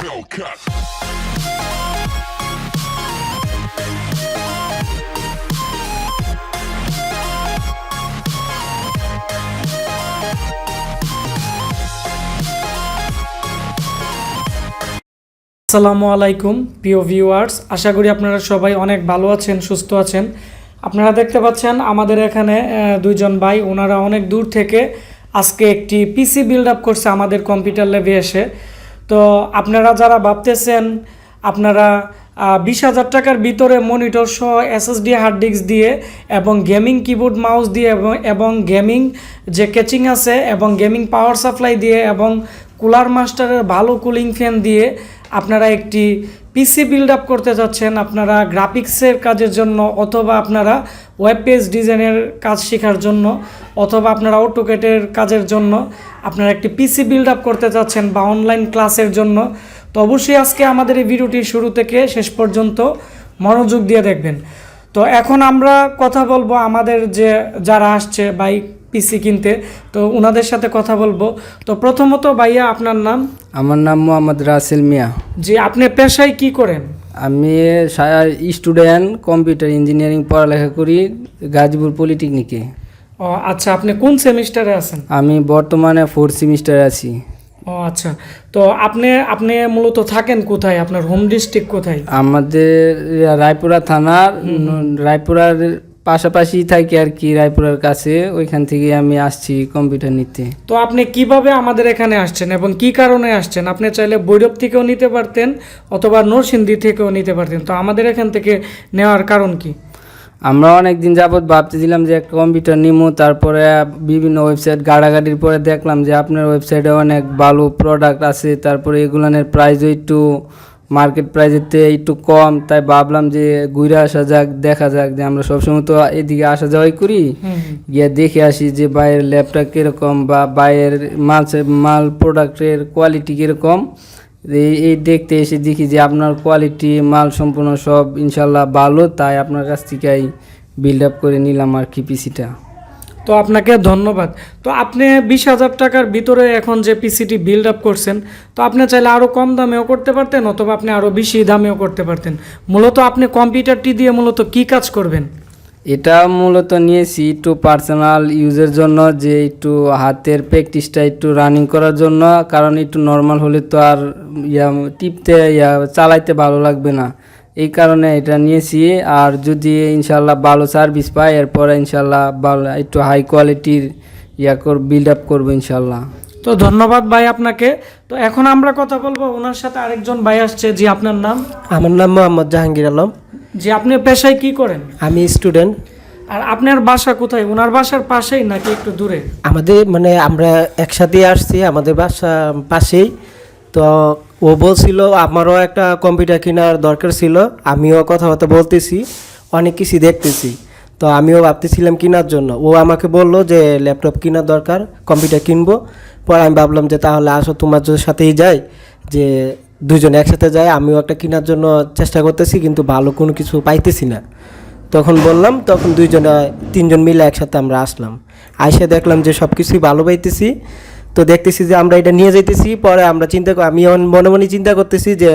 Hellcat. আসসালামু আলাইকুম প্রিয় ভিউয়ার্স, আশা করি আপনারা সবাই অনেক ভালো আছেন, সুস্থ আছেন। আপনারা দেখতে পাচ্ছেন আমাদের এখানে দুইজন ভাই, ওনারা অনেক দূর থেকে আজকে একটি পিসি বিল্ড আপ করছে আমাদের কম্পিউটার ল্যাবে এসে। তো আপনারা যারা ভাবতেছেন আপনারা 20,000 টাকার ভিতরে মনিটর সহ এসএসডি হার্ড ডিস্ক দিয়ে এবং গেমিং কিবোর্ড মাউস দিয়ে এবং গেমিং যে ক্যাচিং আছে এবং গেমিং পাওয়ার সাপ্লাই দিয়ে এবং কুলার মাস্টারের ভালো কুলিং ফ্যান দিয়ে আপনারা একটি পিসি বিল্ড আপ করতে যাচ্ছেন। আপনারা গ্রাফিক্সের কাজের জন্য অথবা আপনারা ওয়েব পেজ ডিজাইনের কাজ শেখার জন্য অথবা আপনারা অটোক্যাডের কাজের জন্য আপনারা একটি পিসি বিল্ড আপ করতে যাচ্ছেন বা অনলাইন ক্লাসের জন্য, তো অবশ্যই আজকে আমাদের এই ভিডিওটি শুরু থেকে শেষ পর্যন্ত মনোযোগ দিয়ে দেখবেন। তো এখন আমরা কথা বলবো আমাদের যারা আসছে ভাই পিসি কিনতে, তো ওনাদের সাথে কথা বলবো। তো প্রথমত ভাইয়া আপনার নাম? আমার নাম মোহাম্মদ রাসেল মিয়া। জি, আপনি পেশায় কি করেন? আমি স্টুডেন্ট, কম্পিউটার ইঞ্জিনিয়ারিং পড়ালেখা করি গাজীপুর পলিটেকনিকে। ও আচ্ছা, আপনি কোন সেমিস্টারে আছেন? আমি বর্তমানে 4th সেমিস্টারে আছি। ও আচ্ছা, তো আপনি মূলত থাকেন কোথায়? আপনার হোম ডিস্ট্রিক্ট কোথায়? আমাদের রায়পুরা থানার রায়পুরার পাশাপাশি থাকি আর কি, রায়পুরার কাছে। ওইখান থেকে আমি আসছি কম্পিউটার নিতে। তো আপনি কিভাবে আমাদের এখানে আসছেন এবং কি কারণে আসছেন? আপনি চাইলে বৈরব থেকেও নিতে পারতেন অথবা নরসিংদী থেকেও নিতে পারতেন, তো আমাদের এখান থেকে নেওয়ার কারণ কি? আমরা অনেক দিন যাবৎ ভাবতেছিলাম যে একটা কম্পিউটার নিবো, তারপরে বিভিন্ন ওয়েবসাইট গাড়াগাড়ির পরে দেখলাম যে আপনার ওয়েবসাইটে অনেক ভালো প্রোডাক্ট আছে, তারপরে এগুলানের প্রাইসও একটু মার্কেট প্রাইসেতে একটু কম, তাই ভাবলাম যে ঘুরে আসা যাক, দেখা যাক। যে আমরা সবসময় তো এদিকে আসা যাওয়াই করি, গিয়ে দেখে আসি যে বাইরের ল্যাপটপ কীরকম বা বাইরের মাল প্রোডাক্টের কোয়ালিটি কীরকম। এই দেখতে এসে দেখি যে আপনার কোয়ালিটি মাল সম্পূর্ণ সব ইনশাল্লাহ ভালো, তাই আপনার কাছ থেকেই বিল্ড আপ করে নিলাম আর কি পিসিটা। তো আপনাকে ধন্যবাদ। তো আপনি 20,000 টাকার ভিতরে এখন যে পিসিটি বিল্ড আপ করছেন, তো আপনি চাইলে আরও কম দামেও করতে পারতেন অথবা আপনি আরও বেশি দামেও করতে পারতেন। মূলত আপনি কম্পিউটারটি দিয়ে মূলত কি কাজ করবেন? এটা মূলত নিয়েছি একটু পার্সোনাল ইউজের জন্য, যে একটু হাতের প্র্যাকটিসটা একটু রানিং করার জন্য। কারণ একটু নর্মাল হলে তো আর টিপতে চালাইতে ভালো লাগবে না, এই কারণে এটা নিয়েছি। আর যদি ইনশাল্লাহ ভালো সার্ভিস পাই, এরপরে ইনশাল্লাহ ভালো একটু হাই কোয়ালিটির বিল্ড আপ করবো ইনশাল্লাহ। তো ধন্যবাদ ভাই আপনাকে। তো এখন আমরা কথা বলবো ওনার সাথে, আরেকজন ভাই আসছে। জি, আপনার নাম? আমার নাম মোহাম্মদ জাহাঙ্গীর আলম। জি, আপনি পেশায় কি করেন? আমি স্টুডেন্ট। আর আপনার বাসা কোথায়? ওনার বাসার পাশেই নাকি একটু দূরে? আমাদের আমরা একসাথে আসছি, আমাদের বাসা পাশেই। তো ও বলছিল আমারও একটা কম্পিউটার কেনার দরকার ছিল, আমিও কথাবার্তা বলতেছি, অনেক কিছু দেখতেছি। তো আমিও ভাবতেছিলাম কেনার জন্য। ও আমাকে বললো যে ল্যাপটপ কেনার দরকার, কম্পিউটার কিনবো। পরে আমি ভাবলাম যে তাহলে আসো তোমার সাথেই যাই, যে দুজনে একসাথে যাই। আমিও একটা কেনার জন্য চেষ্টা করতেছি, কিন্তু ভালো কোনো কিছু পাইতেছি না। তখন বললাম, তখন তিনজন মিলে একসাথে আমরা আসলাম। আইসে দেখলাম যে সব কিছুই ভালো পাইতেছি। তো দেখতেছি যে আমরা এটা নিয়ে যাইতেছি। পরে আমরা আমি মনে মনে চিন্তা করতেছি যে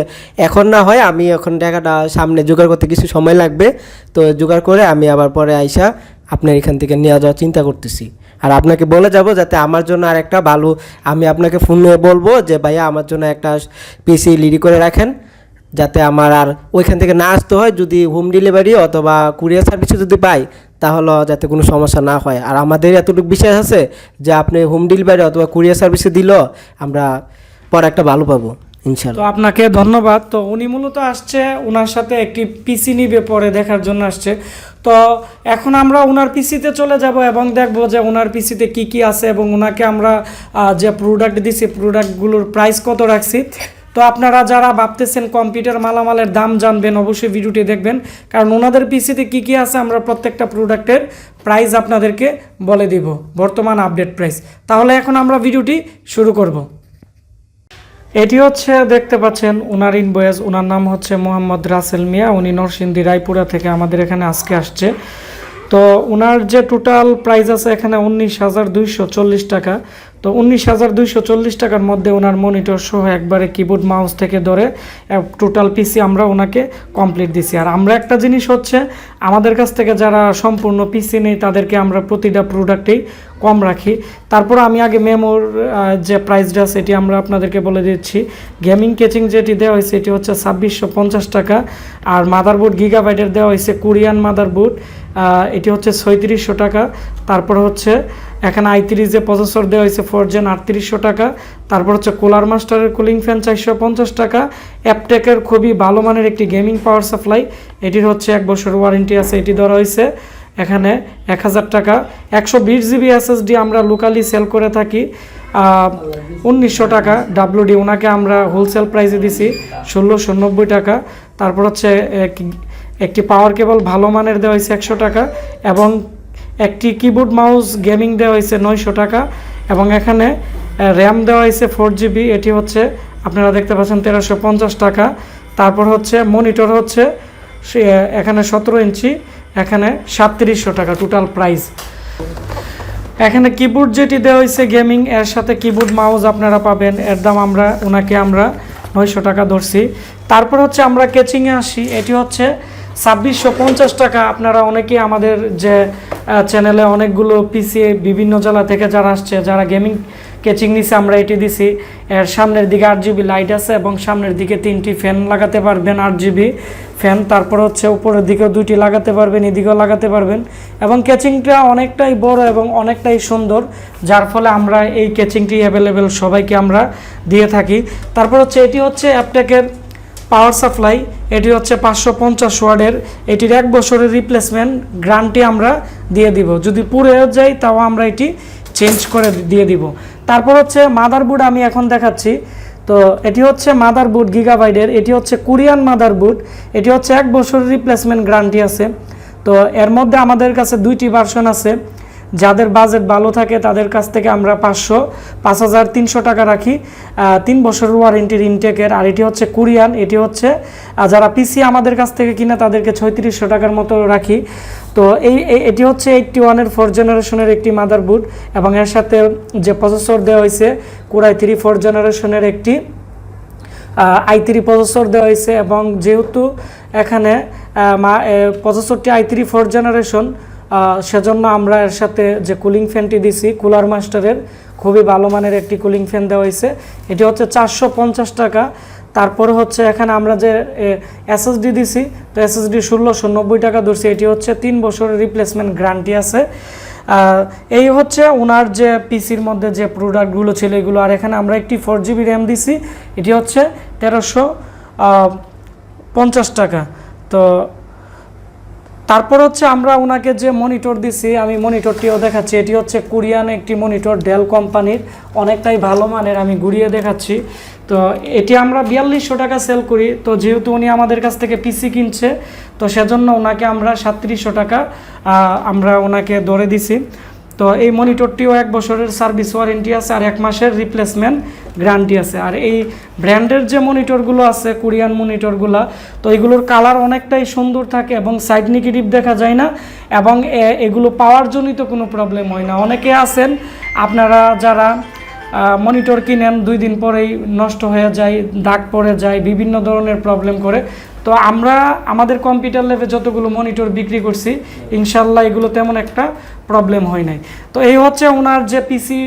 এখন না হয়, আমি এখন টাকাটা সামনে জোগাড় করতে কিছু সময় লাগবে, তো জোগাড় করে আমি আবার পরে আইসা আপনার এখান থেকে নিয়ে যাওয়ার চিন্তা করতেছি। আর আপনাকে বলে যাব যাতে আমার জন্য আর একটা ভালো, আমি আপনাকে ফোনে বলবো যে ভাইয়া আমার জন্য একটা পিসি রেডি করে রাখেন, যাতে আমার আর ওইখান থেকে না আসতে হয়। যদি হোম ডেলিভারি অথবা কুরিয়ার সার্ভিসে যদি পাই, তাহলে যাতে কোনো সমস্যা না হয়। আর আমাদের এতটুকু বিশ্বাস আছে যে আপনি হোম ডেলিভারি অথবা কুরিয়ার সার্ভিসে দিলেও আমরা পরে একটা ভালো পাবো ইনশাল্লাহ। তো আপনাকে ধন্যবাদ। তো উনি মূলত আসছে, ওনার সাথে একটি পিসি নিবে পরে দেখার জন্য আসছে। তো এখন আমরা ওনার পিসিতে চলে যাব এবং দেখব যে ওনার পিসিতে কি কি আছে এবং ওনাকে আমরা যে প্রোডাক্ট দিছি প্রোডাক্টগুলোর প্রাইস কত রাখছি। তো আপনারা যারা ভাবতেছেন কম্পিউটার মালামালের দাম জানবেন, অবশ্যই ভিডিওটি দেখবেন, কারণ ওনাদের পিসিতে কি কি আছে আমরা প্রত্যেকটা প্রোডাক্টের প্রাইস আপনাদেরকে বলে দিব, বর্তমান আপডেট প্রাইস। তাহলে এখন আমরা ভিডিওটি শুরু করব। এটি হচ্ছে দেখতে পাচ্ছেন ওনার ইনভয়েস। ওনার নাম হচ্ছে মোহাম্মদ রাসেল মিয়া। উনি নরসিংদী রায়পুরা থেকে আমাদের এখানে আজকে আসছে। তো ওনার যে টোটাল প্রাইস আছে এখানে 19,240 টাকা। তো তো 19,240 টাকার মধ্যে ওনার মনিটর সহ একবারে কিবোর্ড মাউস থেকে ধরে টোটাল পিসি আমরা ওনাকে কমপ্লিট দিছি। আর আমরা একটা জিনিস হচ্ছে আমাদের কাছ থেকে যারা সম্পূর্ণ পিসি নেই তাদেরকে আমরা প্রতিটা প্রোডাক্টেই কম রাখি। তারপর আমি আগে মেমোর যে প্রাইসটা সেটি আমরা আপনাদেরকে বলে দিচ্ছি। গেমিং কেচিং যেটি দেওয়া হয়েছে এটি হচ্ছে 2650 টাকা। আর মাদারবোর্ড গিগাবাইটের দেওয়া হয়েছে কোরিয়ান মাদারবোর্ড, এটি হচ্ছে 3600 টাকা। তারপর হচ্ছে এখানে i3 যে প্রসেসর দেওয়া হয়েছে 4 Gen 3800 টাকা। তারপর হচ্ছে কুলার মাস্টারের কুলিং ফ্যান 450 টাকা। অ্যাপটেকের খুবই ভালো মানের একটি গেমিং পাওয়ার সাপ্লাই, এটির হচ্ছে 1 বছর ওয়ারেন্টি আছে, এটি ধরা হয়েছে এখানে 1000 টাকা। 120 GB SSD আমরা লোকালি সেল করে থাকি 1900 টাকা। WD ওনাকে আমরা হোলসেল প্রাইসে দিছি 1690 টাকা। তারপর হচ্ছে একটি পাওয়ার কেবল ভালো মানের দেওয়া হয়েছে 100 টাকা এবং একটি কিবোর্ড মাউস গেমিং দেওয়া হয়েছে 900 টাকা এবং এখানে র্যাম দেওয়া হয়েছে 4 GB, এটি হচ্ছে আপনারা দেখতে পাচ্ছেন 1350 টাকা। তারপর হচ্ছে মনিটর হচ্ছে এখানে 17 ইঞ্চি, এখানে 3700 টাকা টোটাল প্রাইস। এখানে কিবোর্ড যেটি দেওয়া হয়েছে গেমিং এর সাথে কিবোর্ড মাউস আপনারা পাবেন, এর দাম আমরা 900 টাকা ধরছি। তারপর হচ্ছে আমরা কেচিংয়ে আসি, এটি হচ্ছে 2650 টাকা। আপনারা অনেকেই আমাদের যে চ্যানেলে অনেকগুলো পিসি বিভিন্ন জেলা থেকে যারা আসছে যারা গেমিং কেচিং নিছে আমরা এটি দিছি। এর সামনের দিকে 8 GB লাইট আছে এবং সামনের দিকে 3টি ফ্যান লাগাতে পারবেন 8 GB ফ্যান। তারপর হচ্ছে উপরের দিকেও 2টি লাগাতে পারবেন, এদিকেও লাগাতে পারবেন এবং কেচিংটা অনেকটাই বড় এবং অনেকটাই সুন্দর, যার ফলে আমরা এই কেচিংটি অ্যাভেলেবেল সবাইকে আমরা দিয়ে থাকি। তারপর হচ্ছে এটি হচ্ছে অ্যাপটেকের পাওয়ার সাপ্লাই, এটি হচ্ছে 550 ওয়াটের, এটির 1 বছরের রিপ্লেসমেন্ট গ্যারান্টি আমরা দিয়ে দিব, যদি পুড়ে যায় তাও আমরা এটি চেঞ্জ করে দিয়ে দিব। তারপর হচ্ছে মাদারবোর্ড আমি এখন দেখাচ্ছি। তো এটি হচ্ছে মাদারবোর্ড গিগাবাইটের, এটি হচ্ছে কোরিয়ান মাদারবোর্ড, এটি হচ্ছে 1 বছরের রিপ্লেসমেন্ট গ্যারান্টি আছে। তো এর মধ্যে আমাদের কাছে 2টি ভার্সন আছে, যাদের বাজেট ভালো থাকে তাদের কাছ থেকে আমরা 5300 টাকা রাখি 3 বছর ওয়ারেন্টির ইনটেকের। আর এটি হচ্ছে কোরিয়ান, এটি হচ্ছে যারা পিসি আমাদের কাছ থেকে কিনে তাদেরকে 3600 টাকার মতো রাখি। তো এটি হচ্ছে 81-এর 4 জেনারেশনের একটি মাদারবোর্ড এবং এর সাথে যে প্রসেসর দেওয়া হয়েছে কোর i3 4 জেনারেশনের একটি i3 প্রসেসর দেওয়া হয়েছে এবং যেহেতু এখানে প্রসেসরটি i3 4 জেনারেশন সেজন্য আমরা এর সাথে যে কুলিং ফ্যানটি দিছি কুলার মাস্টারের খুবই ভালো মানের একটি কুলিং ফ্যান দেওয়া হয়েছে, এটি হচ্ছে 450 টাকা। তারপরে হচ্ছে এখানে আমরা যে এসএসডি দিছি, তো এসএসডি 1690 টাকা ধরছি, এটি হচ্ছে 3 বছরের রিপ্লেসমেন্ট গ্যারান্টি আছে। এই হচ্ছে ওনার যে পিসির মধ্যে যে প্রোডাক্টগুলো ছিল এগুলো। আর এখানে আমরা একটি 4 GB র্যাম দিছি, এটি হচ্ছে 1350 টাকা। তো তারপর হচ্ছে আমরা ওনাকে যে মনিটর দিছি আমি মনিটরটিও দেখাচ্ছি, এটি হচ্ছে কোরিয়ান একটি মনিটর ডেল কোম্পানির, অনেকটাই ভালো মানের, আমি ঘুরিয়ে দেখাচ্ছি। তো এটি আমরা 4200 টাকা সেল করি। তো যেহেতু উনি আমাদের কাছ থেকে পিসি কিনছে তো সেজন্য ওনাকে আমরা 3700 টাকা আমরা ওনাকে ধরে দিছি। তো এই মনিটরটিও 1 বছরের সার্ভিস ওয়ারেন্টি আছে আর 1 মাসের রিপ্লেসমেন্ট গ্যারান্টি আছে। আর এই ব্র্যান্ডের যে মনিটরগুলো আছে কোরিয়ান মনিটরগুলো, তো এগুলোর কালার অনেকটাই সুন্দর থাকে এবং সাইড নেগেটিভ দেখা যায় না এবং এগুলো পাওয়ার জনিত কোনো প্রবলেম হয় না। অনেকে আছেন আপনারা যারা মনিটর কিনেন 2 দিন পরেই নষ্ট হয়ে যায়, দাগ পড়ে যায়, বিভিন্ন ধরনের প্রবলেম করে। তো আমরা আমাদের কম্পিউটার ল্যাবে যতগুলো মনিটর বিক্রি করছি ইনশাল্লাহ এগুলো তেমন একটা প্রবলেম হয় নাই। তো এই হচ্ছে ওনার যে পিসি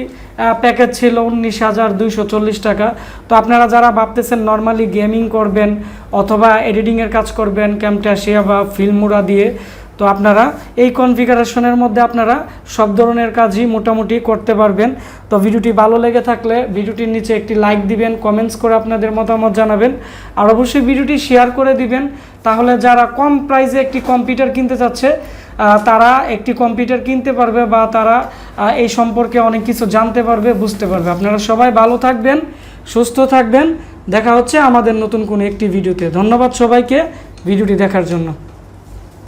প্যাকেজ ছিল 19,240 টাকা। তো আপনারা যারা ভাবতেছেন নর্মালি গেমিং করবেন অথবা এডিটিংয়ের কাজ করবেন ক্যামটাসিয়া বা ফিল্মোরা দিয়ে, তো আপনারা এই কনফিগারেশনের মধ্যে আপনারা সব ধরনের কাজই মোটামুটি করতে পারবেন। তো ভিডিওটি ভালো লেগে থাকলে ভিডিওটির নিচে একটি লাইক দিবেন, কমেন্টস করে আপনাদের মতামত জানাবেন আর অবশ্যই ভিডিওটি শেয়ার করে দিবেন, তাহলে যারা কম প্রাইসে একটি কম্পিউটার কিনতে চাচ্ছে তারা একটি কম্পিউটার কিনতে পারবে বা তারা এই সম্পর্কে অনেক কিছু জানতে পারবে, বুঝতে পারবে। আপনারা সবাই ভালো থাকবেন, সুস্থ থাকবেন, দেখা হচ্ছে আমাদের নতুন কোনো একটি ভিডিওতে। ধন্যবাদ সবাইকে ভিডিওটি দেখার জন্য।